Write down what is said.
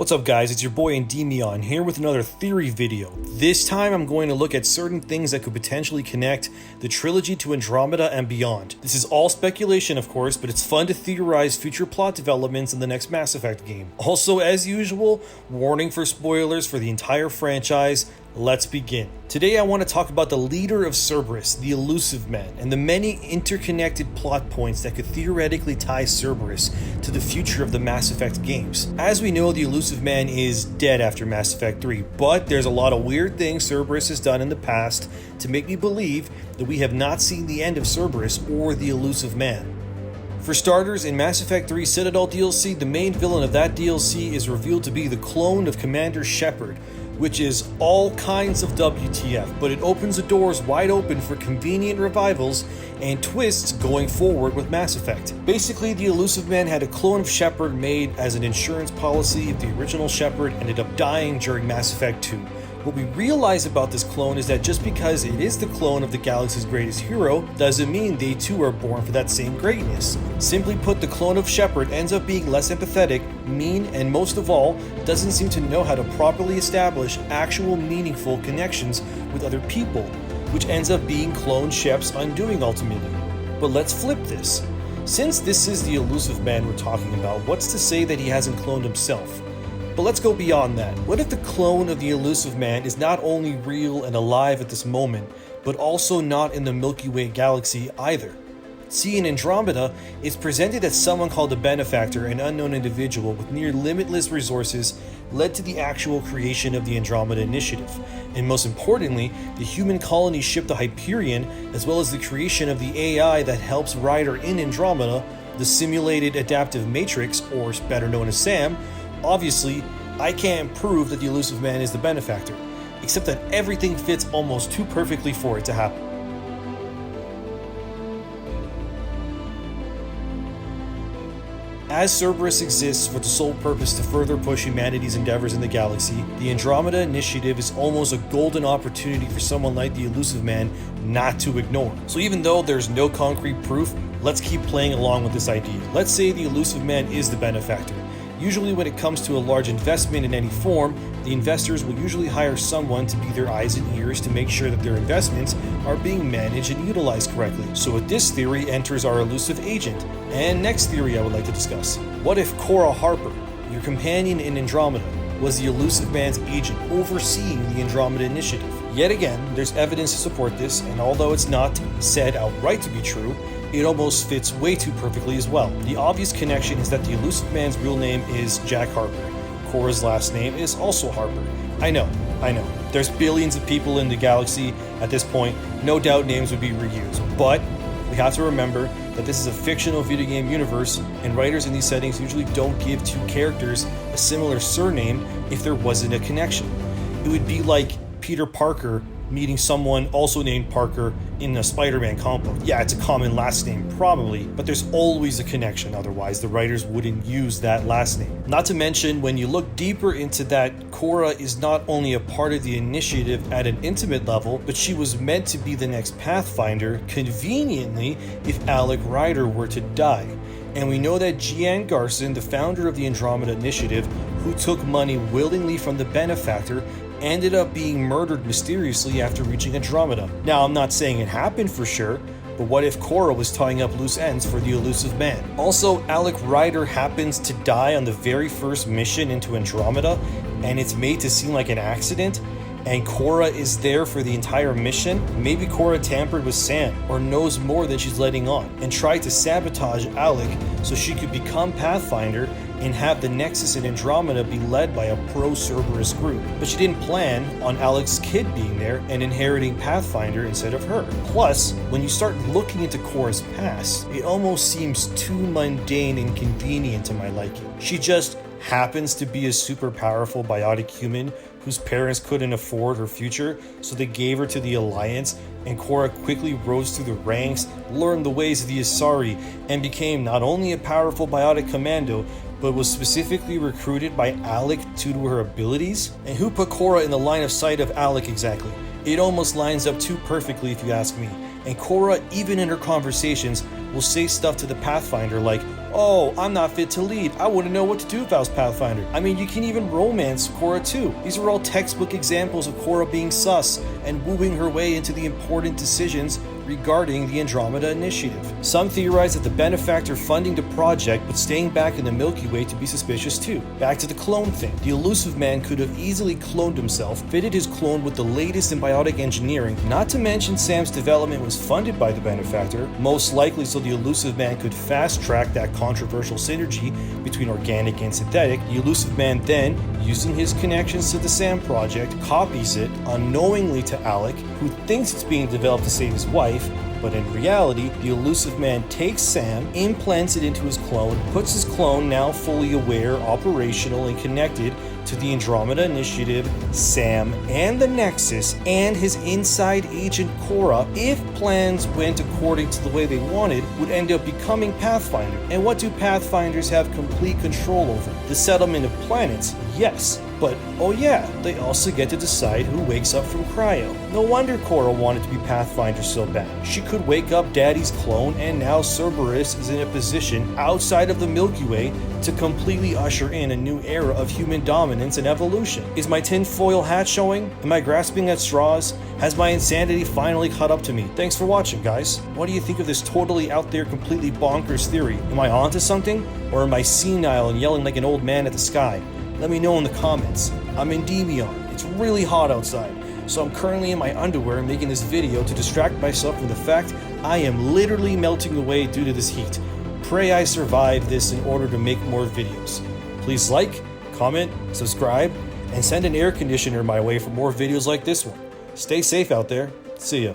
What's up guys, it's your boy ENDYMION here with another theory video. This time I'm going to look at certain things that could potentially connect the trilogy to Andromeda and beyond. This is all speculation of course, but it's fun to theorize future plot developments in the next Mass Effect game. Also, as usual, warning for spoilers for the entire franchise. Let's begin. Today I want to talk about the leader of Cerberus, the Illusive Man, and the many interconnected plot points that could theoretically tie Cerberus to the future of the Mass Effect games. As we know, the Illusive Man is dead after Mass Effect 3, but there's a lot of weird things Cerberus has done in the past to make me believe that we have not seen the end of Cerberus or the Illusive Man. For starters, in Mass Effect 3 Citadel DLC, the main villain of that DLC is revealed to be the clone of Commander Shepard, which is all kinds of WTF, but it opens the doors wide open for convenient revivals and twists going forward with Mass Effect. Basically, the Illusive Man had a clone of Shepard made as an insurance policy if the original Shepard ended up dying during Mass Effect 2. What we realize about this clone is that just because it is the clone of the galaxy's greatest hero, doesn't mean they too are born for that same greatness. Simply put, the clone of Shepard ends up being less empathetic, mean, and most of all, doesn't seem to know how to properly establish actual meaningful connections with other people, which ends up being clone Shep's undoing ultimately. But let's flip this. Since this is the Illusive Man we're talking about, what's to say that he hasn't cloned himself? But let's go beyond that. What if the clone of the Illusive Man is not only real and alive at this moment, but also not in the Milky Way galaxy either? See, in Andromeda, it's presented that someone called the Benefactor, an unknown individual with near limitless resources, led to the actual creation of the Andromeda Initiative. And most importantly, the human colony ship the Hyperion, as well as the creation of the AI that helps Ryder in Andromeda, the Simulated Adaptive Matrix, or better known as SAM. Obviously, I can't prove that the Illusive Man is the Benefactor, except that everything fits almost too perfectly for it to happen. As Cerberus exists for the sole purpose to further push humanity's endeavors in the galaxy, the Andromeda Initiative is almost a golden opportunity for someone like the Illusive Man not to ignore. So even though there's no concrete proof, let's keep playing along with this idea. Let's say the Illusive Man is the Benefactor. Usually when it comes to a large investment in any form, the investors will usually hire someone to be their eyes and ears to make sure that their investments are being managed and utilized correctly. So with this theory enters our elusive agent. And next theory I would like to discuss. What if Cora Harper, your companion in Andromeda, was the Illusive Man's agent overseeing the Andromeda Initiative? Yet again, there's evidence to support this, and although it's not said outright to be true, it almost fits way too perfectly as well. The obvious connection is that the Illusive Man's real name is Jack Harper. Cora's last name is also Harper. I know. There's billions of people in the galaxy at this point. No doubt names would be reused. But we have to remember that this is a fictional video game universe, and writers in these settings usually don't give two characters a similar surname if there wasn't a connection. It would be like Peter Parker meeting someone also named Parker in a Spider-Man comic book. Yeah, it's a common last name, probably, but there's always a connection, otherwise the writers wouldn't use that last name. Not to mention, when you look deeper into that, Cora is not only a part of the initiative at an intimate level, but she was meant to be the next Pathfinder, conveniently, if Alec Ryder were to die. And we know that Gian Garson, the founder of the Andromeda Initiative, who took money willingly from the Benefactor, ended up being murdered mysteriously after reaching Andromeda. Now, I'm not saying it happened for sure, but what if Cora was tying up loose ends for the Illusive Man? Also, Alec Ryder happens to die on the very first mission into Andromeda, and it's made to seem like an accident, and Cora is there for the entire mission. Maybe Cora tampered with Sam, or knows more than she's letting on, and tried to sabotage Alec so she could become Pathfinder and have the Nexus in Andromeda be led by a pro-Cerberus group. But she didn't plan on Alec's kid being there and inheriting Pathfinder instead of her. Plus, when you start looking into Cora's past, it almost seems too mundane and convenient to my liking. She just happens to be a super powerful biotic human whose parents couldn't afford her future, so they gave her to the Alliance, and Cora quickly rose through the ranks, learned the ways of the Asari, and became not only a powerful biotic commando, but was specifically recruited by Alec due to her abilities? And who put Cora in the line of sight of Alec exactly? It almost lines up too perfectly if you ask me. And Korra, even in her conversations, will say stuff to the Pathfinder like, "Oh, I'm not fit to lead. I wouldn't know what to do if I was Pathfinder." I mean, you can even romance Korra too. These are all textbook examples of Korra being sus and wooing her way into the important decisions regarding the Andromeda Initiative. Some theorize that the benefactor funding the project but staying back in the Milky Way to be suspicious too. Back to the clone thing. The Illusive Man could have easily cloned himself, fitted his clone with the latest symbiotic engineering, not to mention Sam's development was funded by the benefactor, most likely so the Illusive Man could fast-track that controversial synergy between organic and synthetic. The Illusive Man then, using his connections to the Sam project, copies it unknowingly to Alec, who thinks it's being developed to save his wife, but in reality, the Illusive Man takes Sam, implants it into his clone, puts his clone, now fully aware, operational, and connected to the Andromeda Initiative, Sam, and the Nexus, and his inside agent Korra, if plans went according to the way they wanted, would end up becoming Pathfinder. And what do Pathfinders have complete control over? The settlement of planets, yes. But, oh yeah, they also get to decide who wakes up from cryo. No wonder Korra wanted to be Pathfinder so bad. She could wake up Daddy's clone, and now Cerberus is in a position outside of the Milky Way to completely usher in a new era of human dominance and evolution. Is my tinfoil hat showing? Am I grasping at straws? Has my insanity finally caught up to me? Thanks for watching, guys. What do you think of this totally out there, completely bonkers theory? Am I onto something? Or am I senile and yelling like an old man at the sky? Let me know in the comments. I'm ENDYMION. It's really hot outside, so I'm currently in my underwear making this video to distract myself from the fact I am literally melting away due to this heat. Pray I survive this in order to make more videos. Please like, comment, subscribe, and send an air conditioner my way for more videos like this one. Stay safe out there. See ya.